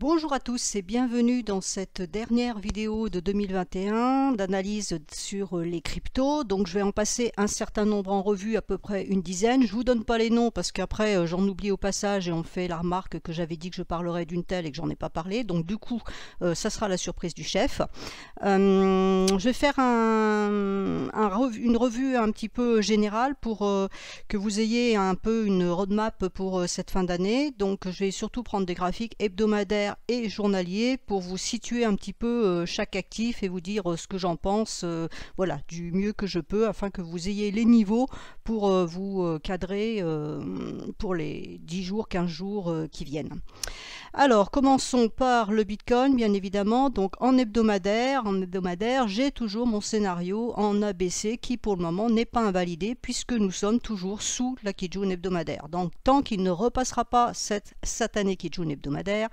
Bonjour à tous et bienvenue dans cette dernière vidéo de 2021 d'analyse sur les cryptos. Donc je vais en passer un certain nombre en revue, à peu près une dizaine. Je vous donne pas les noms parce qu'après j'en oublie au passage et on fait la remarque que j'avais dit que je parlerais d'une telle et que j'en ai pas parlé. Donc du coup ça sera la surprise du chef. Je vais faire une revue un petit peu générale pour que vous ayez un peu une roadmap pour cette fin d'année. Donc je vais surtout prendre des graphiques hebdomadaires et journaliers pour vous situer un petit peu chaque actif et vous dire ce que j'en pense, voilà, du mieux que je peux afin que vous ayez les niveaux pour vous cadrer pour les 10 jours, 15 jours qui viennent. Alors, commençons par le Bitcoin, bien évidemment. Donc, en hebdomadaire, j'ai toujours mon scénario en ABC qui, pour le moment, n'est pas invalidé puisque nous sommes toujours sous la Kijun hebdomadaire. Donc, tant qu'il ne repassera pas cette satanée Kijun hebdomadaire,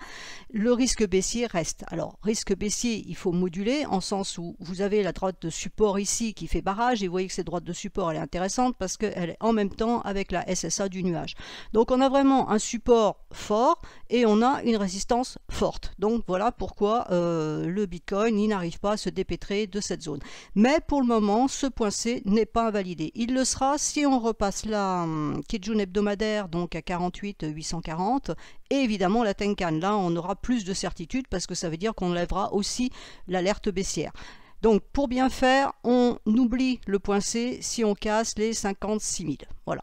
le risque baissier reste. Alors, risque baissier, il faut moduler en sens où vous avez la droite de support ici qui fait barrage et vous voyez que cette droite de support, elle est intéressante parce qu'elle est en même temps avec la SSA du nuage. Donc, on a vraiment un support fort et on a une résistance forte. Donc voilà pourquoi le Bitcoin il n'arrive pas à se dépêtrer de cette zone. Mais pour le moment, ce point C n'est pas invalidé. Il le sera si on repasse la Kijun hebdomadaire, donc à 48 840, et évidemment la Tenkan. Là, on aura plus de certitude parce que ça veut dire qu'on lèvera aussi l'alerte baissière. Donc pour bien faire, on oublie le point C si on casse les 56 000. Voilà.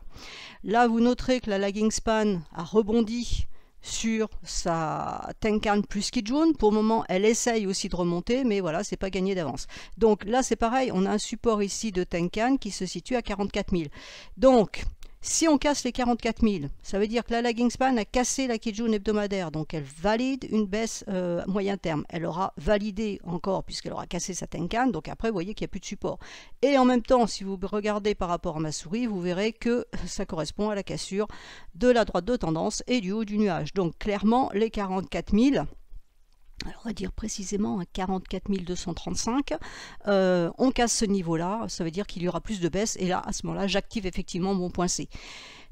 Là, vous noterez que la lagging span a rebondi sur sa Tenkan plus Kijun. Pour le moment, elle essaye aussi de remonter, mais voilà, c'est pas gagné d'avance. Donc là, c'est pareil, on a un support ici de Tenkan qui se situe à 44 000. Donc, si on casse les 44 000, ça veut dire que la lagging span a cassé la Kijun hebdomadaire, donc elle valide une baisse moyen terme. Elle aura validé encore puisqu'elle aura cassé sa Tenkan, donc après vous voyez qu'il n'y a plus de support. Et en même temps, si vous regardez par rapport à ma souris, vous verrez que ça correspond à la cassure de la droite de tendance et du haut du nuage. Donc clairement, les 44 000... Alors on va dire précisément à 44 235, on casse ce niveau-là, ça veut dire qu'il y aura plus de baisse, et là, à ce moment-là, j'active effectivement mon point C.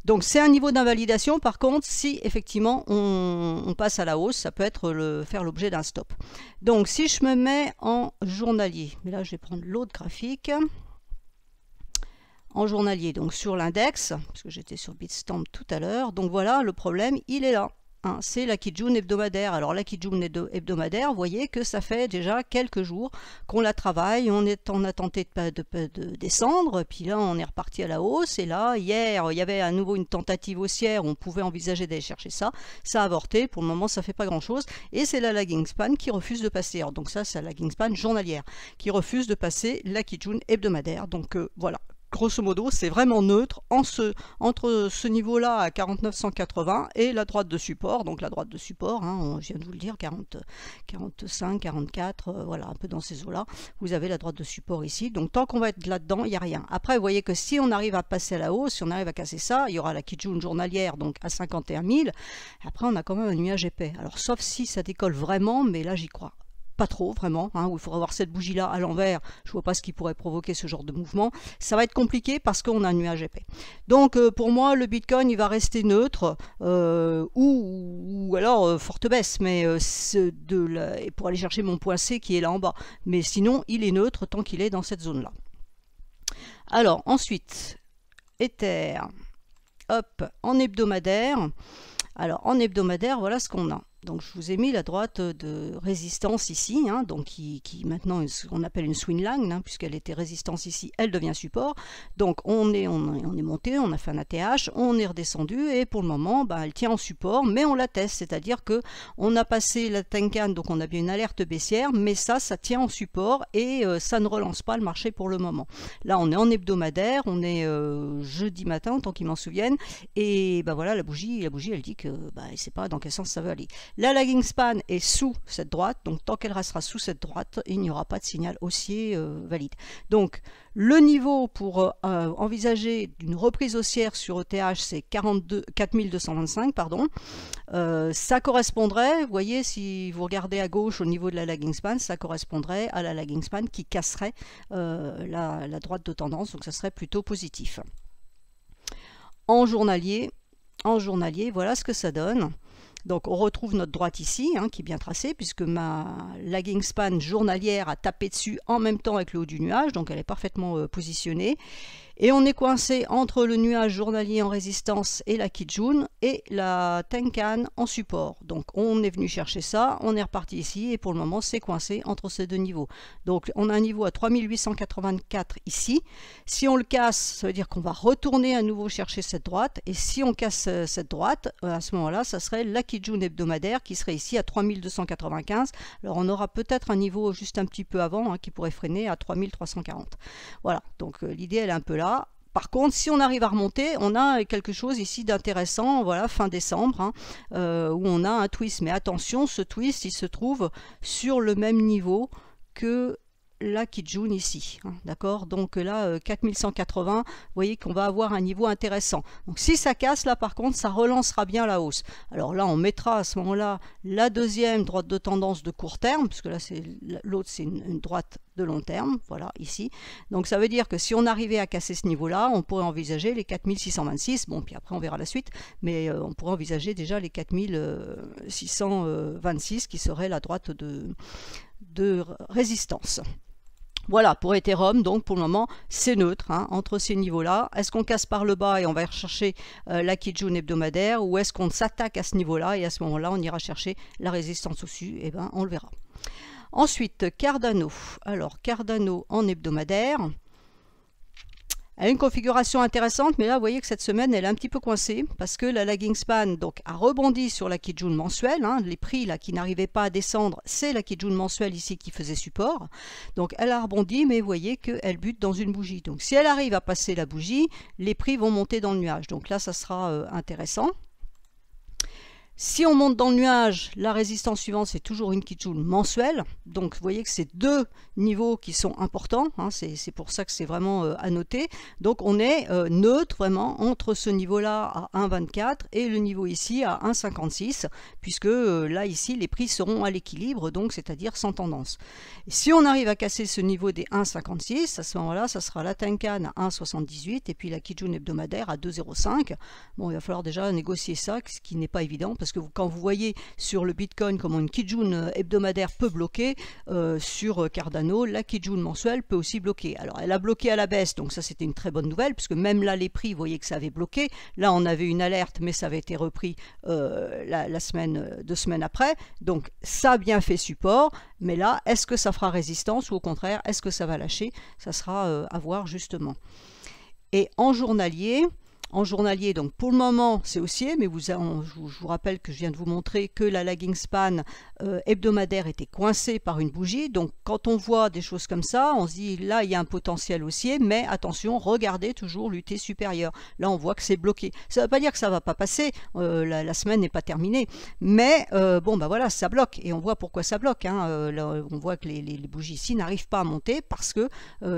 Donc c'est un niveau d'invalidation, par contre, si effectivement on passe à la hausse, ça peut être faire l'objet d'un stop. Donc si je me mets en journalier, mais là je vais prendre l'autre graphique, en journalier, donc sur l'index, parce que j'étais sur Bitstamp tout à l'heure, donc voilà, le problème, il est là. C'est la Kijun hebdomadaire. Alors la Kijun hebdomadaire, vous voyez que ça fait déjà quelques jours qu'on la travaille, on a tenté de descendre, puis là on est reparti à la hausse, et là hier il y avait à nouveau une tentative haussière, on pouvait envisager d'aller chercher ça, ça a avorté, pour le moment ça fait pas grand chose, et c'est la lagging span qui refuse de passer. Alors, donc ça c'est la lagging span journalière, qui refuse de passer la Kijun hebdomadaire, donc voilà. Grosso modo, c'est vraiment neutre entre ce niveau-là à 49 180 et la droite de support. Donc la droite de support, hein, je viens de vous le dire, 45, 44, voilà, un peu dans ces eaux-là. Vous avez la droite de support ici. Donc tant qu'on va être là-dedans, il n'y a rien. Après, vous voyez que si on arrive à passer à la hausse, si on arrive à casser ça, il y aura la Kijun journalière, donc à 51 000. Après, on a quand même un nuage épais. Alors sauf si ça décolle vraiment, mais là, j'y crois pas trop vraiment, où il faudra avoir cette bougie là à l'envers, je vois pas ce qui pourrait provoquer ce genre de mouvement, ça va être compliqué parce qu'on a un nuage épais. Donc pour moi le Bitcoin il va rester neutre ou alors forte baisse, mais pour aller chercher mon point C qui est là en bas, mais sinon il est neutre tant qu'il est dans cette zone là. Alors ensuite Ether, hop, en hebdomadaire. Alors en hebdomadaire, voilà ce qu'on a. Donc je vous ai mis la droite de résistance ici, donc qui maintenant on appelle une swing line, puisqu'elle était résistance ici, elle devient support. Donc on est monté, on a fait un ATH, on est redescendu et pour le moment elle tient en support, mais on la teste, c'est-à-dire que on a passé la Tenkan, donc on a bien une alerte baissière, mais ça tient en support et ça ne relance pas le marché pour le moment. Là on est en hebdomadaire, on est jeudi matin, tant qu'ils m'en souviennent, et voilà la bougie elle dit que elle ne sait pas dans quel sens ça va aller. La lagging span est sous cette droite, donc tant qu'elle restera sous cette droite, il n'y aura pas de signal haussier valide. Donc le niveau pour envisager d'une reprise haussière sur ETH, c'est 4225, pardon. Ça correspondrait, vous voyez, si vous regardez à gauche au niveau de la lagging span, ça correspondrait à la lagging span qui casserait la droite de tendance, donc ça serait plutôt positif. En journalier, voilà ce que ça donne. Donc on retrouve notre droite ici, hein, qui est bien tracée, puisque ma lagging span journalière a tapé dessus en même temps avec le haut du nuage, donc elle est parfaitement positionnée. Et on est coincé entre le nuage journalier en résistance et la Kijun et la Tenkan en support. Donc on est venu chercher ça, on est reparti ici et pour le moment c'est coincé entre ces deux niveaux. Donc on a un niveau à 3884 ici. Si on le casse, ça veut dire qu'on va retourner à nouveau chercher cette droite. Et si on casse cette droite, à ce moment-là, ça serait la Kijun hebdomadaire qui serait ici à 3295. Alors on aura peut-être un niveau juste un petit peu avant, hein, qui pourrait freiner à 3340. Voilà, donc l'idée elle est un peu là. Par contre, si on arrive à remonter, on a quelque chose ici d'intéressant, voilà, fin décembre, hein, où on a un twist. Mais attention, ce twist, il se trouve sur le même niveau que la Kijun ici, hein, d'accord? Donc là, 4180, vous voyez qu'on va avoir un niveau intéressant. Donc si ça casse, là par contre, ça relancera bien la hausse. Alors là, on mettra à ce moment-là la deuxième droite de tendance de court terme, puisque là, l'autre, c'est une droite de long terme, voilà, ici. Donc ça veut dire que si on arrivait à casser ce niveau-là, on pourrait envisager les 4626, bon, puis après on verra la suite, mais on pourrait envisager déjà les 4626, qui serait la droite de résistance. Voilà, pour Ethereum, donc pour le moment, c'est neutre, hein, entre ces niveaux-là. Est-ce qu'on casse par le bas et on va rechercher la Kijun hebdomadaire, ou est-ce qu'on s'attaque à ce niveau-là et à ce moment-là, on ira chercher la résistance au-dessus? Eh bien, on le verra. Ensuite, Cardano. Alors, Cardano en hebdomadaire. Elle a une configuration intéressante, mais là, vous voyez que cette semaine, elle est un petit peu coincée parce que la lagging span donc, a rebondi sur la Kijun mensuelle. Hein, les prix là, qui n'arrivaient pas à descendre, c'est la Kijun mensuelle ici qui faisait support. Donc, elle a rebondi, mais vous voyez qu'elle bute dans une bougie. Donc, si elle arrive à passer la bougie, les prix vont monter dans le nuage. Donc là, ça sera intéressant. Si on monte dans le nuage, la résistance suivante, c'est toujours une Kijun mensuelle. Donc, vous voyez que c'est deux niveaux qui sont importants. Hein, c'est pour ça que c'est vraiment à noter. Donc, on est neutre vraiment entre ce niveau-là à 1,24 et le niveau ici à 1,56, puisque là, ici, les prix seront à l'équilibre, donc c'est-à-dire sans tendance. Et si on arrive à casser ce niveau des 1,56, à ce moment-là, ça sera la Tenkan à 1,78 et puis la Kijun hebdomadaire à 2,05. Bon, il va falloir déjà négocier ça, ce qui n'est pas évident, parce que quand vous voyez sur le Bitcoin comment une Kijun hebdomadaire peut bloquer, sur Cardano, la Kijun mensuelle peut aussi bloquer. Alors elle a bloqué à la baisse, donc ça c'était une très bonne nouvelle, puisque même là les prix, vous voyez que ça avait bloqué. Là on avait une alerte, mais ça avait été repris la semaine, 2 semaines après. Donc ça a bien fait support, mais là, est-ce que ça fera résistance ou au contraire, est-ce que ça va lâcher? Ça sera à voir justement. Et en journalier, donc pour le moment c'est haussier, mais je vous rappelle que je viens de vous montrer que la lagging span hebdomadaire était coincée par une bougie. Donc quand on voit des choses comme ça, on se dit là il y a un potentiel haussier, mais attention, regardez toujours l'UT supérieur. Là on voit que c'est bloqué. Ça ne veut pas dire que ça ne va pas passer, la semaine n'est pas terminée, mais bon bah voilà, ça bloque et on voit pourquoi ça bloque. Hein. Là, on voit que les bougies ici n'arrivent pas à monter parce que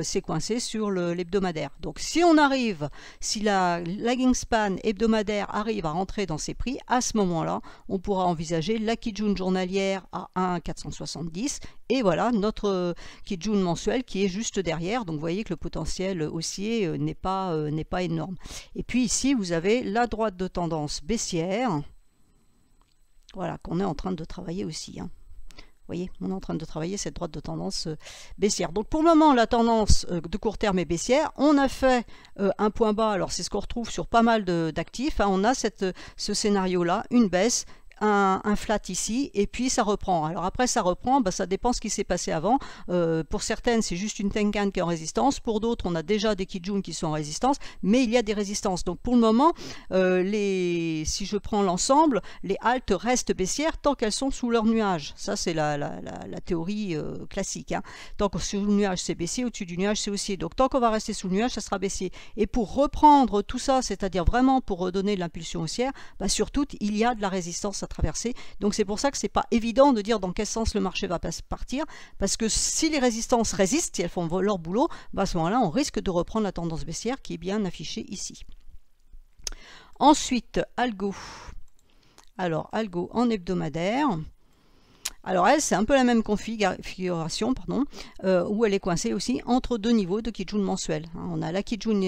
c'est coincé sur l'hebdomadaire. Donc si on arrive, si la lagging span hebdomadaire arrive à rentrer dans ces prix, à ce moment-là, on pourra envisager la Kijun journalière à 1,470 et voilà notre Kijun mensuel qui est juste derrière. Donc vous voyez que le potentiel haussier n'est pas énorme. Et puis ici, vous avez la droite de tendance baissière, voilà, qu'on est en train de travailler aussi. Hein. Vous voyez, on est en train de travailler cette droite de tendance baissière. Donc pour le moment, la tendance de court terme est baissière. On a fait un point bas, alors c'est ce qu'on retrouve sur pas mal d'actifs. Hein. On a ce scénario-là, une baisse, un flat ici, et puis ça reprend. Alors après ça reprend, bah, ça dépend ce qui s'est passé avant. Pour certaines, c'est juste une Tenkan qui est en résistance. Pour d'autres, on a déjà des Kijun qui sont en résistance, mais il y a des résistances. Donc pour le moment, si je prends l'ensemble, les haltes restent baissières tant qu'elles sont sous leur nuage. Ça, c'est la théorie classique. Hein. Tant que sous le nuage, c'est baissier, au-dessus du nuage, c'est haussier. Donc tant qu'on va rester sous le nuage, ça sera baissier. Et pour reprendre tout ça, c'est-à-dire vraiment pour redonner de l'impulsion haussière, bah, surtout, il y a de la résistance à traverser. Donc c'est pour ça que c'est pas évident de dire dans quel sens le marché va partir, parce que si les résistances résistent, si elles font leur boulot, bah à ce moment-là, on risque de reprendre la tendance baissière qui est bien affichée ici. Ensuite, Algo. Alors, Algo en hebdomadaire. Alors elle, c'est un peu la même configuration, pardon, où elle est coincée aussi entre deux niveaux de Kijun mensuel. On a la Kijun,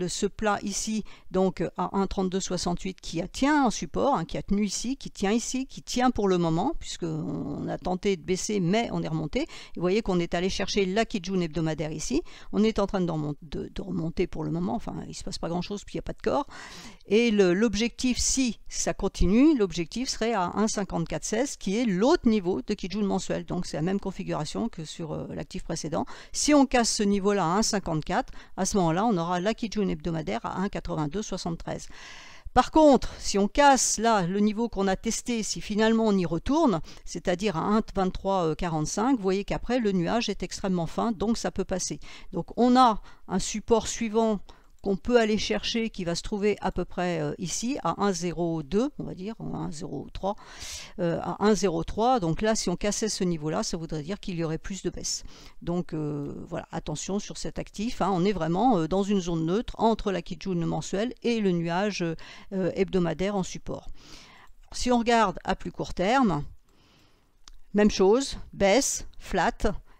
ce plat ici, donc à 1,3268 qui tient en support, qui a tenu ici, qui tient pour le moment, puisqu'on a tenté de baisser, mais on est remonté. Et vous voyez qu'on est allé chercher la Kijun hebdomadaire ici. On est en train de remonter pour le moment, enfin il ne se passe pas grand-chose, puis il n'y a pas de corps. Et l'objectif, si ça continue, l'objectif serait à 1,5416, qui est l'autre niveau de Kijun mensuel. Donc c'est la même configuration que sur l'actif précédent. Si on casse ce niveau-là à 1,54, à ce moment-là, on aura la Kijun hebdomadaire à 1,8273. Par contre, si on casse là le niveau qu'on a testé, si finalement on y retourne, c'est-à-dire à 1,2345, vous voyez qu'après le nuage est extrêmement fin, donc ça peut passer. Donc on a un support suivant qu'on peut aller chercher, qui va se trouver à peu près ici, à 1,02, on va dire, ou 1,03, à 1,03. Donc là, si on cassait ce niveau-là, ça voudrait dire qu'il y aurait plus de baisse. Donc voilà, attention sur cet actif. On est vraiment dans une zone neutre entre la Kijun mensuelle et le nuage hebdomadaire en support. Si on regarde à plus court terme, même chose, baisse, flat.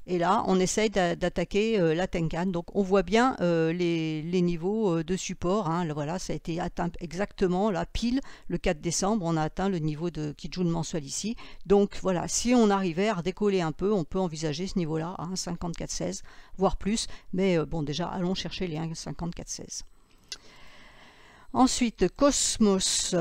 Et là, on essaye d'attaquer la Tenkan. Donc, on voit bien les niveaux de support. Voilà, ça a été atteint exactement, là, pile, le 4 décembre. On a atteint le niveau de Kijun mensuel ici. Donc, voilà, si on arrivait à redécoller un peu, on peut envisager ce niveau-là à 1,5416, voire plus. Mais bon, déjà, allons chercher les 1,5416. Ensuite, Cosmos.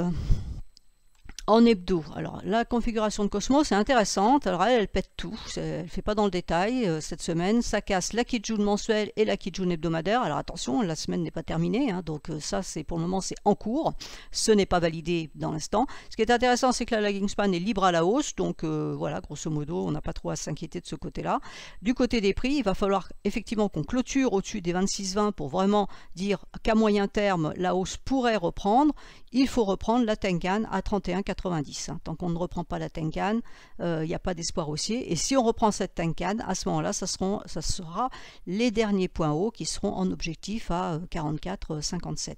En hebdo. Alors la configuration de Cosmos est intéressante. Alors elle pète tout. Elle ne fait pas dans le détail cette semaine. Ça casse la Kijun mensuelle et la Kijun hebdomadaire. Alors attention, la semaine n'est pas terminée. Donc ça, c'est pour le moment, c'est en cours. Ce n'est pas validé dans l'instant. Ce qui est intéressant, c'est que la lagging span est libre à la hausse. Donc voilà, grosso modo, on n'a pas trop à s'inquiéter de ce côté-là. Du côté des prix, il va falloir effectivement qu'on clôture au-dessus des 26,20 pour vraiment dire qu'à moyen terme, la hausse pourrait reprendre. Il faut reprendre la Tenkan à 31,90. Tant qu'on ne reprend pas la Tenkan, il n'y a pas d'espoir haussier. Et si on reprend cette Tenkan, à ce moment-là, ça sera les derniers points hauts qui seront en objectif à 44,57.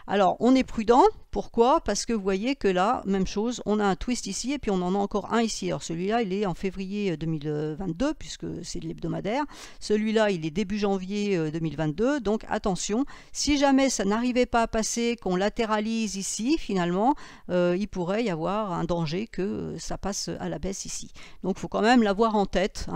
Alors, on est prudent. Pourquoi? Parce que vous voyez que là, même chose, on a un twist ici et puis on en a encore un ici. Alors celui-là, il est en février 2022 puisque c'est de l'hebdomadaire. Celui-là, il est début janvier 2022. Donc attention, si jamais ça n'arrivait pas à passer, qu'on latéralise ici, finalement, il pourrait y avoir un danger que ça passe à la baisse ici. Donc il faut quand même l'avoir en tête.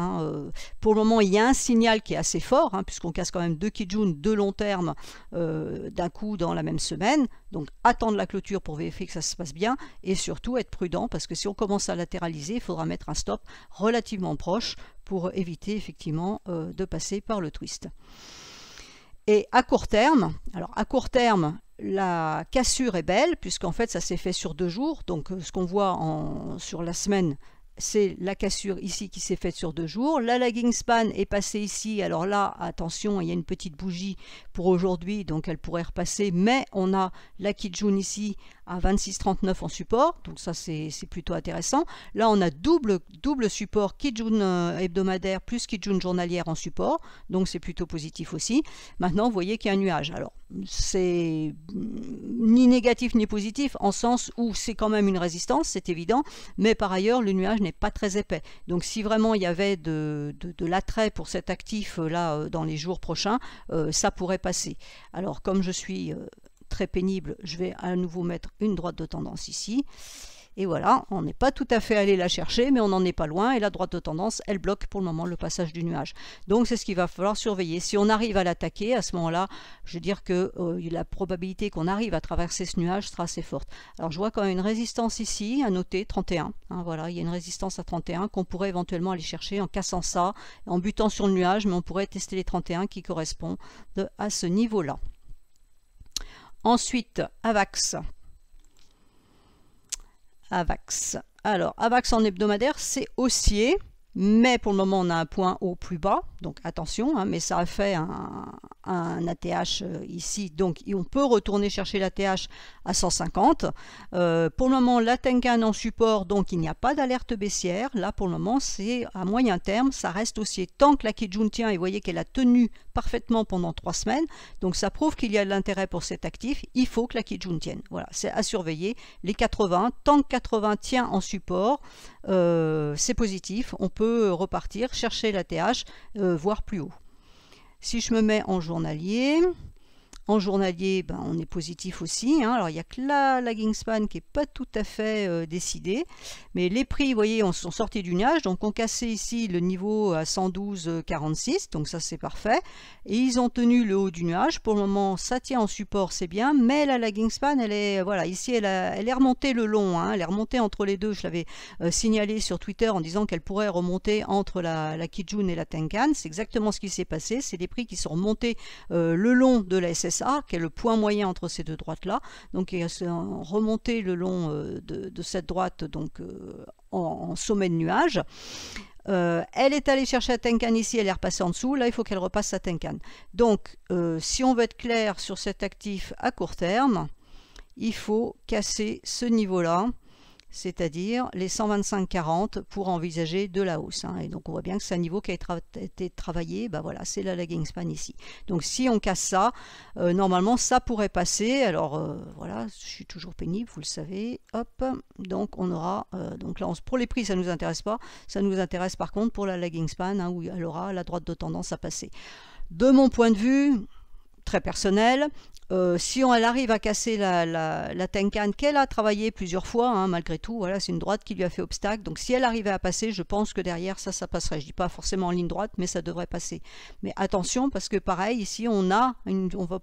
Pour le moment, il y a un signal qui est assez fort, puisqu'on casse quand même deux Kijun de long terme d'un coup dans la même semaine. Donc attendre la clôture pour vérifier que ça se passe bien et surtout être prudent parce que si on commence à latéraliser, il faudra mettre un stop relativement proche pour éviter effectivement de passer par le twist. Et à court terme, alors à court terme, la cassure est belle puisqu'en fait ça s'est fait sur 2 jours. Donc ce qu'on voit sur la semaine, c'est la cassure ici qui s'est faite sur 2 jours. La lagging span est passée ici. Alors là, attention, il y a une petite bougie pour aujourd'hui, donc elle pourrait repasser. Mais on a la Kijun ici à 26,39 en support. Donc ça, c'est plutôt intéressant. Là, on a double support Kijun hebdomadaire plus Kijun journalière en support. Donc c'est plutôt positif aussi. Maintenant, vous voyez qu'il y a un nuage. Alors, c'est ni négatif ni positif en sens où c'est quand même une résistance, c'est évident, mais par ailleurs le nuage n'est pas très épais. Donc si vraiment il y avait de l'attrait pour cet actif là dans les jours prochains, ça pourrait passer. Alors comme je suis très pénible, je vais à nouveau mettre une droite de tendance ici. Et voilà, on n'est pas tout à fait allé la chercher, mais on n'en est pas loin. Et la droite de tendance, elle bloque pour le moment le passage du nuage. Donc c'est ce qu'il va falloir surveiller. Si on arrive à l'attaquer, à ce moment-là, je veux dire que la probabilité qu'on arrive à traverser ce nuage sera assez forte. Alors je vois quand même une résistance ici, à noter, 31. Voilà, il y a une résistance à 31 qu'on pourrait éventuellement aller chercher en cassant ça, en butant sur le nuage, mais on pourrait tester les 31 qui correspondent à ce niveau-là. Ensuite, AVAX. AVAX. Alors, AVAX en hebdomadaire, c'est haussier, mais pour le moment, on a un point haut plus bas, donc attention, mais ça a fait un ATH ici, donc on peut retourner chercher l'ATH à 150. Pour le moment, la Tenkan en support, donc il n'y a pas d'alerte baissière. Là, pour le moment, c'est à moyen terme, ça reste haussier tant que la Kijun tient, et vous voyez qu'elle a tenu parfaitement pendant 3 semaines, donc ça prouve qu'il y a de l'intérêt pour cet actif. Il faut que la Kijun tienne. Voilà, c'est à surveiller. Les 80, tant que 80 tient en support, c'est positif, on peut repartir, chercher l'ATH, voire plus haut. Si je me mets en journalier, ben, on est positif aussi, hein. Alors il n'y a que la lagging span qui n'est pas tout à fait décidée, mais les prix, vous voyez, on sont sortis du nuage, donc on cassait ici le niveau à 112,46, donc ça c'est parfait, et ils ont tenu le haut du nuage. Pour le moment ça tient en support, c'est bien, mais la lagging span, elle est, voilà, ici elle est remontée le long, hein. Elle est remontée entre les deux. Je l'avais signalé sur Twitter en disant qu'elle pourrait remonter entre la Kijun et la Tenkan. C'est exactement ce qui s'est passé, c'est des prix qui sont remontés le long de la SSA, qui est le point moyen entre ces deux droites-là. Donc il s'est remonté le long de cette droite, donc en sommet de nuage. Elle est allée chercher la Tenkan ici, elle est repassée en dessous. Là, il faut qu'elle repasse sa Tenkan. Donc, si on veut être clair sur cet actif à court terme, il faut casser ce niveau-là, c'est-à-dire les 125,40 pour envisager de la hausse, hein. Et donc on voit bien que c'est un niveau qui a été travaillé, ben voilà, c'est la lagging span ici. Donc si on casse ça, normalement ça pourrait passer. Alors voilà, je suis toujours pénible, vous le savez. Hop, donc on aura, donc là pour les prix ça ne nous intéresse pas, ça nous intéresse par contre pour la lagging span, hein, où elle aura la droite de tendance à passer. De mon point de vue très personnel, si elle arrive à casser la Tenkan qu'elle a travaillé plusieurs fois, hein, malgré tout, voilà, c'est une droite qui lui a fait obstacle. Donc si elle arrivait à passer, je pense que derrière ça passerait. Je dis pas forcément en ligne droite, mais ça devrait passer. Mais attention, parce que pareil, ici on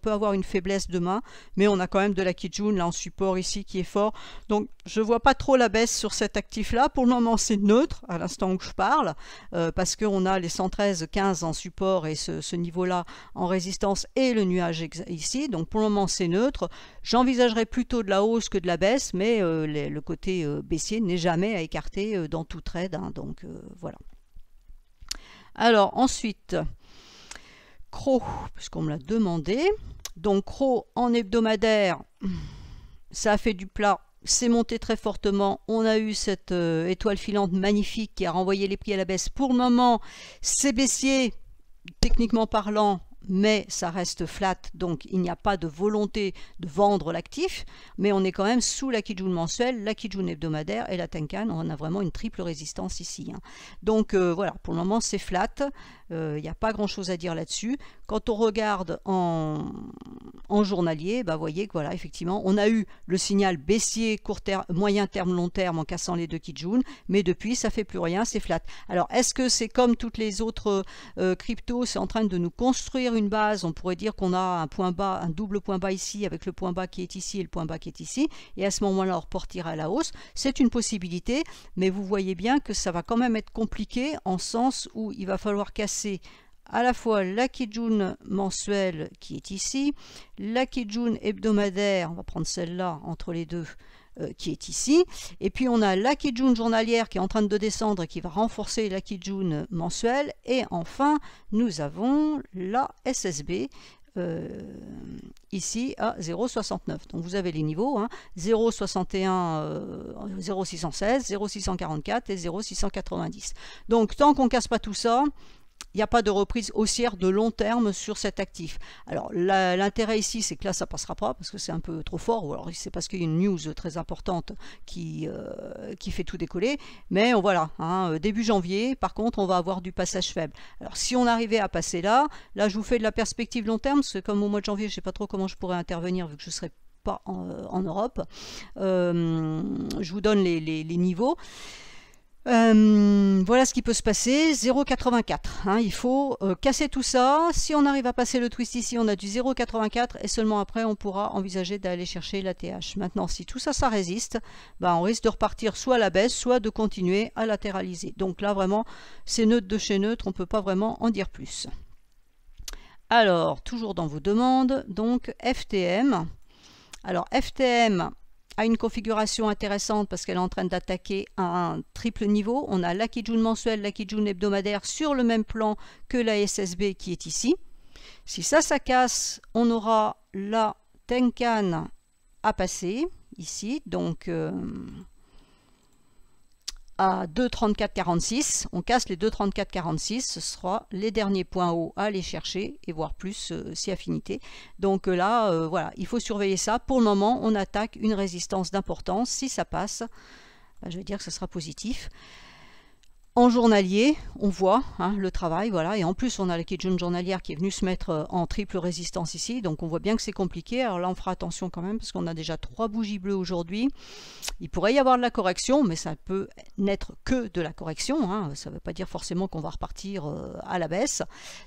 peut avoir une faiblesse demain, mais on a quand même de la Kijun là en support ici qui est fort. Donc je vois pas trop la baisse sur cet actif là. Pour le moment c'est neutre à l'instant où je parle, parce qu'on a les 113,15 en support et ce niveau là en résistance et le nuage ici. Donc pour le moment c'est neutre. J'envisagerais plutôt de la hausse que de la baisse, mais le côté baissier n'est jamais à écarter dans tout trade, hein. Donc voilà. Alors ensuite, CRO, puisqu'on me l'a demandé. Donc CRO en hebdomadaire, ça a fait du plat, c'est monté très fortement. On a eu cette étoile filante magnifique qui a renvoyé les prix à la baisse. Pour le moment, c'est baissier, techniquement parlant, mais ça reste flat, donc il n'y a pas de volonté de vendre l'actif, mais on est quand même sous la Kijun mensuelle, la Kijun hebdomadaire et la Tenkan. On a vraiment une triple résistance ici, hein. Donc voilà, pour le moment c'est flat, il n'y a pas grand chose à dire là-dessus. Quand on regarde en journalier, bah, vous voyez que voilà, effectivement, on a eu le signal baissier court terme, moyen terme, long terme en cassant les deux Kijun, mais depuis ça fait plus rien, c'est flat. Alors est-ce que c'est comme toutes les autres cryptos, c'est en train de nous construire une base? On pourrait dire qu'on a un point bas, un double point bas ici avec le point bas qui est ici et le point bas qui est ici, et à ce moment-là on repartira à la hausse. C'est une possibilité, mais vous voyez bien que ça va quand même être compliqué en sens où il va falloir casser à la fois la Kijun mensuelle qui est ici, la Kijun hebdomadaire, on va prendre celle-là entre les deux, qui est ici, et puis on a la Kijun journalière qui est en train de descendre et qui va renforcer la Kijun mensuelle, et enfin nous avons la SSB ici à 0,69. Donc vous avez les niveaux, hein, 0,61, 0,616, 0,644 et 0,690. Donc tant qu'on ne casse pas tout ça, il n'y a pas de reprise haussière de long terme sur cet actif. Alors l'intérêt ici, c'est que là ça passera pas parce que c'est un peu trop fort, ou alors c'est parce qu'il y a une news très importante qui fait tout décoller. Mais voilà, hein, début janvier, par contre on va avoir du passage faible. Alors si on arrivait à passer là je vous fais de la perspective long terme, parce que comme au mois de janvier je ne sais pas trop comment je pourrais intervenir vu que je ne serai pas en Europe. Je vous donne les niveaux. Voilà ce qui peut se passer, 0,84, hein, il faut casser tout ça. Si on arrive à passer le twist ici, on a du 0,84 et seulement après on pourra envisager d'aller chercher la TH. Maintenant si tout ça, ça résiste, ben, on risque de repartir soit à la baisse, soit de continuer à latéraliser. Donc là vraiment c'est neutre de chez neutre, on ne peut pas vraiment en dire plus. Alors toujours dans vos demandes, donc FTM. Alors FTM a une configuration intéressante parce qu'elle est en train d'attaquer un triple niveau. On a la Kijun mensuelle, la Kijun hebdomadaire sur le même plan que la SSB qui est ici. Si ça casse, on aura la Tenkan à passer ici, donc à 2,3446, on casse les 2,3446, ce sera les derniers points hauts à aller chercher et voir plus si affinité. Donc là, voilà, il faut surveiller ça. Pour le moment, on attaque une résistance d'importance. Si ça passe, je vais dire que ce sera positif. En journalier, on voit le travail, voilà, et en plus on a la Kijun journalière qui est venue se mettre en triple résistance ici, donc on voit bien que c'est compliqué. Alors là on fera attention quand même parce qu'on a déjà 3 bougies bleues aujourd'hui. Il pourrait y avoir de la correction, mais ça peut n'être que de la correction, ça ne veut pas dire forcément qu'on va repartir à la baisse.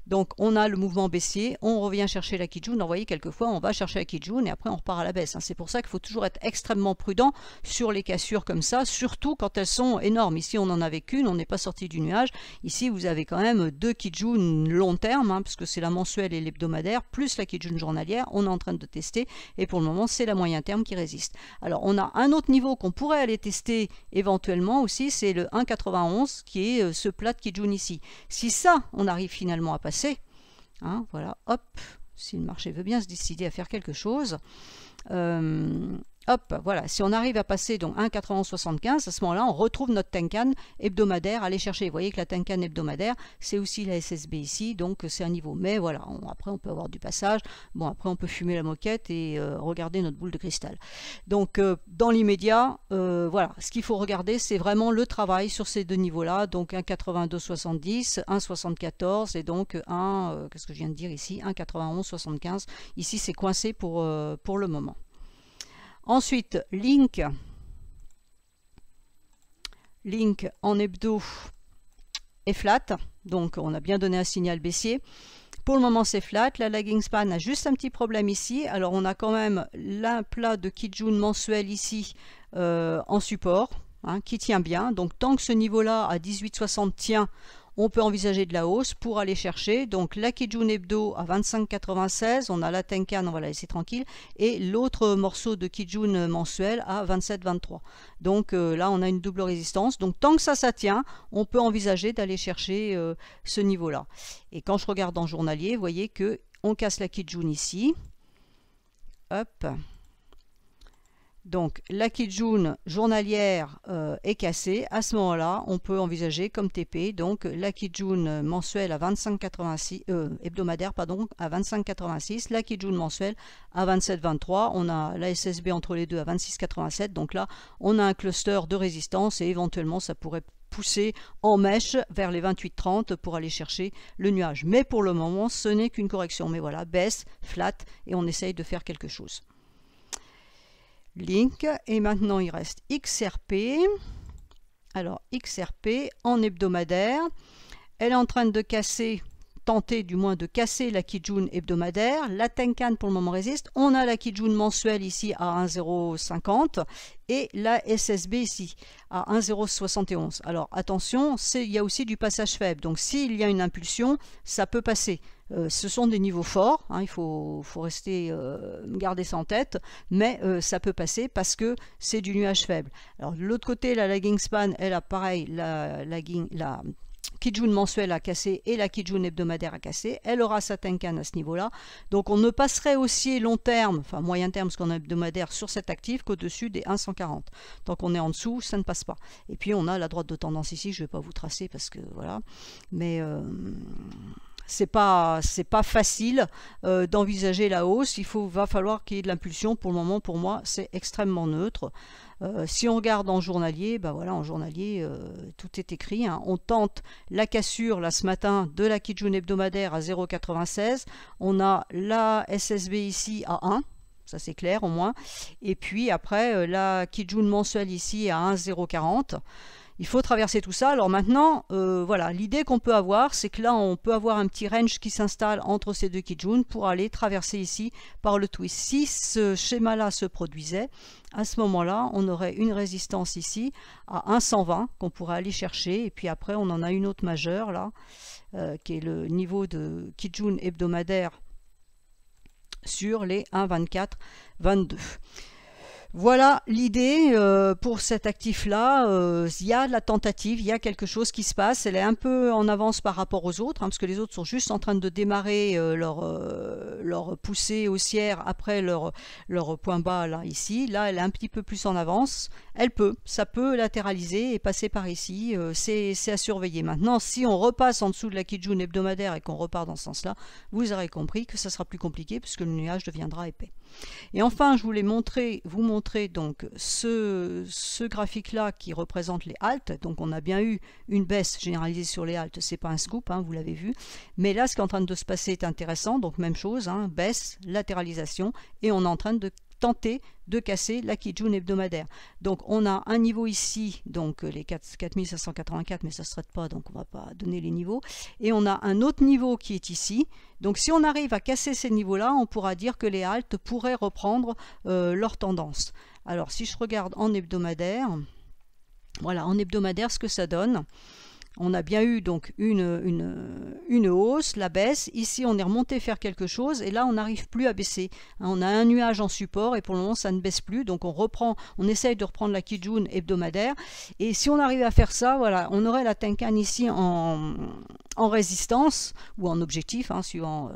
Donc on a le mouvement baissier, on revient chercher la Kijun. Vous voyez, quelquefois on va chercher la Kijun et après on repart à la baisse. C'est pour ça qu'il faut toujours être extrêmement prudent sur les cassures comme ça, surtout quand elles sont énormes. Ici on n'en avait qu'une, on n'est pas sorti du nuage. Ici vous avez quand même 2 Kijun long terme, puisque c'est la mensuelle et l'hebdomadaire, plus la Kijun journalière, on est en train de tester, et pour le moment c'est la moyen terme qui résiste. Alors on a un autre niveau qu'on pourrait aller tester éventuellement aussi, c'est le 1,91 qui est ce plat de Kijun ici. Si ça on arrive finalement à passer, voilà, hop, si le marché veut bien se décider à faire quelque chose, hop, voilà, si on arrive à passer donc 1,9175, à ce moment-là, on retrouve notre Tenkan hebdomadaire à aller chercher. Vous voyez que la Tenkan hebdomadaire, c'est aussi la SSB ici, donc c'est un niveau. Mais voilà, après on peut avoir du passage. Bon, après on peut fumer la moquette et regarder notre boule de cristal. Donc dans l'immédiat, voilà, ce qu'il faut regarder, c'est vraiment le travail sur ces deux niveaux-là. Donc 1,8270, 1,74 et donc qu'est-ce que je viens de dire ici, 1,9175. Ici, c'est coincé pour le moment. Ensuite, Link en hebdo est flat, donc on a bien donné un signal baissier. Pour le moment c'est flat, la lagging span a juste un petit problème ici. Alors on a quand même l'un plat de Kijun mensuel ici en support, qui tient bien. Donc tant que ce niveau-là à 18,60 tient, on peut envisager de la hausse pour aller chercher. Donc la Kijun hebdo à 25,96, on a la Tenkan, on va la laisser tranquille, et l'autre morceau de Kijun mensuel à 27,23. Donc là on a une double résistance. Donc tant que ça tient, on peut envisager d'aller chercher ce niveau-là. Et quand je regarde en journalier, vous voyez que on casse la Kijun ici. Hop. Donc la Kijun journalière est cassée. À ce moment-là, on peut envisager comme TP donc la Kijun mensuelle à 25,86 hebdomadaire pardon à 25,86, la Kijun mensuelle à 27,23. On a la SSB entre les deux à 26,87. Donc là, on a un cluster de résistance et éventuellement ça pourrait pousser en mèche vers les 28,30 pour aller chercher le nuage. Mais pour le moment, ce n'est qu'une correction. Mais voilà, baisse, flat et on essaye de faire quelque chose. Link, et maintenant il reste XRP. Alors XRP en hebdomadaire, elle est en train de casser, tenter du moins de casser la Kijun hebdomadaire. La Tenkan pour le moment résiste. On a la Kijun mensuelle ici à 1,050 et la SSB ici à 1,071. Alors attention, il y a aussi du passage faible. Donc s'il y a une impulsion, ça peut passer. Ce sont des niveaux forts, il faut rester garder ça en tête, mais ça peut passer parce que c'est du nuage faible. Alors de l'autre côté, la lagging span, elle a pareil, la Kijun mensuelle a cassé et la Kijun hebdomadaire a cassé. Elle aura sa Tenkan à ce niveau-là. Donc on ne passerait aussi long terme, enfin moyen terme, parce qu'on a hebdomadaire sur cet actif qu'au-dessus des 1,140. Tant qu'on est en dessous, ça ne passe pas. Et puis on a la droite de tendance ici, je ne vais pas vous tracer parce que voilà. Mais c'est pas facile d'envisager la hausse. Va falloir qu'il y ait de l'impulsion. Pour le moment, pour moi, c'est extrêmement neutre. Si on regarde en journalier, voilà, en journalier, tout est écrit. On tente la cassure là ce matin de la Kijun hebdomadaire à 0,96. On a la SSB ici à 1. Ça c'est clair au moins. Et puis après, la Kijun mensuelle ici à 1,040. Il faut traverser tout ça. Alors maintenant, voilà, l'idée qu'on peut avoir, c'est que là, on peut avoir un petit range qui s'installe entre ces deux Kijun pour aller traverser ici par le twist. Si ce schéma-là se produisait, à ce moment-là, on aurait une résistance ici à 1,120 qu'on pourrait aller chercher. Et puis après, on en a une autre majeure là, qui est le niveau de Kijun hebdomadaire sur les 1,2422. Voilà l'idée pour cet actif-là. Il y a de la tentative, il y a quelque chose qui se passe. Elle est un peu en avance par rapport aux autres, hein, parce que les autres sont juste en train de démarrer leur poussée haussière après leur point bas là ici. Là, elle est un petit peu plus en avance. Ça peut latéraliser et passer par ici. C'est à surveiller. Maintenant, si on repasse en dessous de la Kijun hebdomadaire et qu'on repart dans ce sens-là, vous aurez compris que ça sera plus compliqué puisque le nuage deviendra épais. Et enfin, je voulais vous montrer donc ce graphique-là qui représente les haltes. Donc on a bien eu une baisse généralisée sur les haltes, c'est pas un scoop, hein, vous l'avez vu. Mais là, ce qui est en train de se passer est intéressant. Donc même chose, hein, baisse, latéralisation, et on est en train de tenter de casser la Kijun hebdomadaire. Donc on a un niveau ici, donc les 4584, mais ça ne se traite pas, donc on ne va pas donner les niveaux. Et on a un autre niveau qui est ici. Donc si on arrive à casser ces niveaux-là, on pourra dire que les haltes pourraient reprendre leur tendance. Alors si je regarde en hebdomadaire, voilà, en hebdomadaire, ce que ça donne. On a bien eu donc une hausse, la baisse. Ici, on est remonté faire quelque chose et là, on n'arrive plus à baisser. On a un nuage en support et pour le moment, ça ne baisse plus. Donc, on essaye de reprendre la Kijun hebdomadaire. Et si on arrive à faire ça, voilà, on aurait la Tenkan ici en résistance ou en objectif, hein, suivant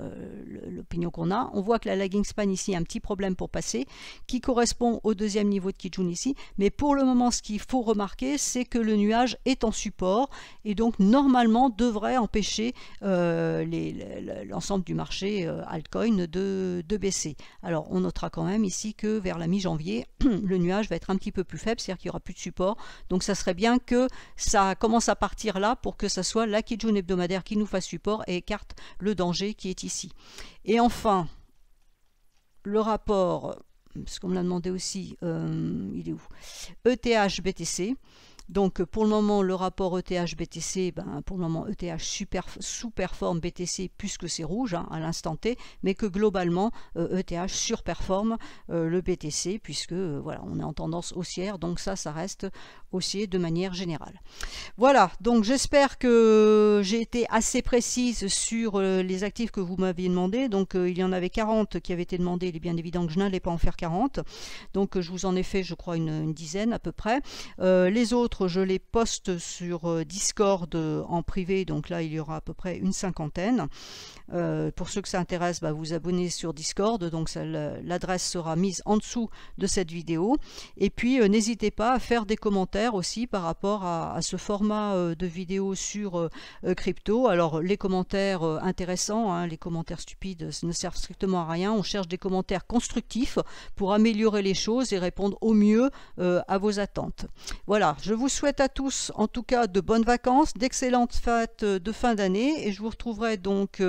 l'opinion qu'on a. On voit que la lagging span ici a un petit problème pour passer, qui correspond au deuxième niveau de Kijun ici. Mais pour le moment, ce qu'il faut remarquer, c'est que le nuage est en support et donc normalement devrait empêcher l'ensemble du marché altcoin de baisser. Alors on notera quand même ici que vers la mi-janvier, le nuage va être un petit peu plus faible, c'est-à-dire qu'il n'y aura plus de support. Donc ça serait bien que ça commence à partir là pour que ça soit la Kijun hebdomadaire qui nous fasse support et écarte le danger qui est ici. Et enfin, le rapport, parce qu'on me l'a demandé aussi, il est où? ETH-BTC. Donc pour le moment, le rapport ETH-BTC, pour le moment ETH sous-performe BTC puisque c'est rouge hein, à l'instant T, mais que globalement ETH surperforme le BTC puisque voilà, on est en tendance haussière, donc ça reste haussier de manière générale. Voilà, donc j'espère que j'ai été assez précise sur les actifs que vous m'aviez demandé. Donc il y en avait 40 qui avaient été demandés, il est bien évident que je n'allais pas en faire 40. Donc je vous en ai fait je crois une dizaine à peu près. Les autres, je les poste sur Discord en privé, donc là il y aura à peu près une cinquantaine. Pour ceux que ça intéresse, vous abonnez sur Discord, donc l'adresse sera mise en dessous de cette vidéo. Et puis n'hésitez pas à faire des commentaires aussi par rapport à ce format de vidéo sur crypto. Alors les commentaires intéressants, hein, les commentaires stupides ne servent strictement à rien. On cherche des commentaires constructifs pour améliorer les choses et répondre au mieux à vos attentes. Voilà, je vous souhaite à tous en tout cas de bonnes vacances, d'excellentes fêtes de fin d'année et je vous retrouverai donc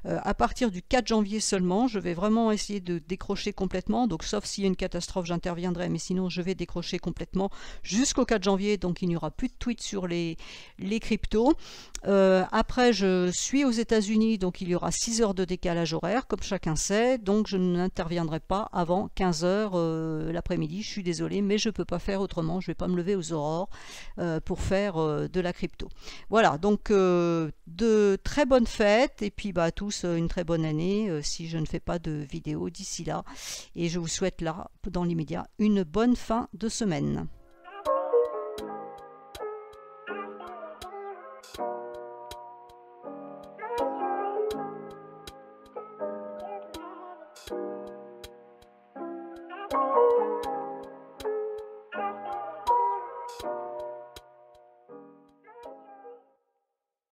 à partir du 4 janvier seulement. Je vais vraiment essayer de décrocher complètement, donc sauf s'il y a une catastrophe j'interviendrai, mais sinon je vais décrocher complètement jusqu'au 4 janvier, donc il n'y aura plus de tweets sur les cryptos. Après je suis aux États-Unis, donc il y aura 6 heures de décalage horaire comme chacun sait, donc je n'interviendrai pas avant 15 heures l'après-midi. Je suis désolée, mais je ne peux pas faire autrement, je ne vais pas me lever aux aurores pour faire de la crypto. Voilà, donc de très bonnes fêtes et puis à tous une très bonne année si je ne fais pas de vidéo d'ici là, et je vous souhaite là dans l'immédiat une bonne fin de semaine.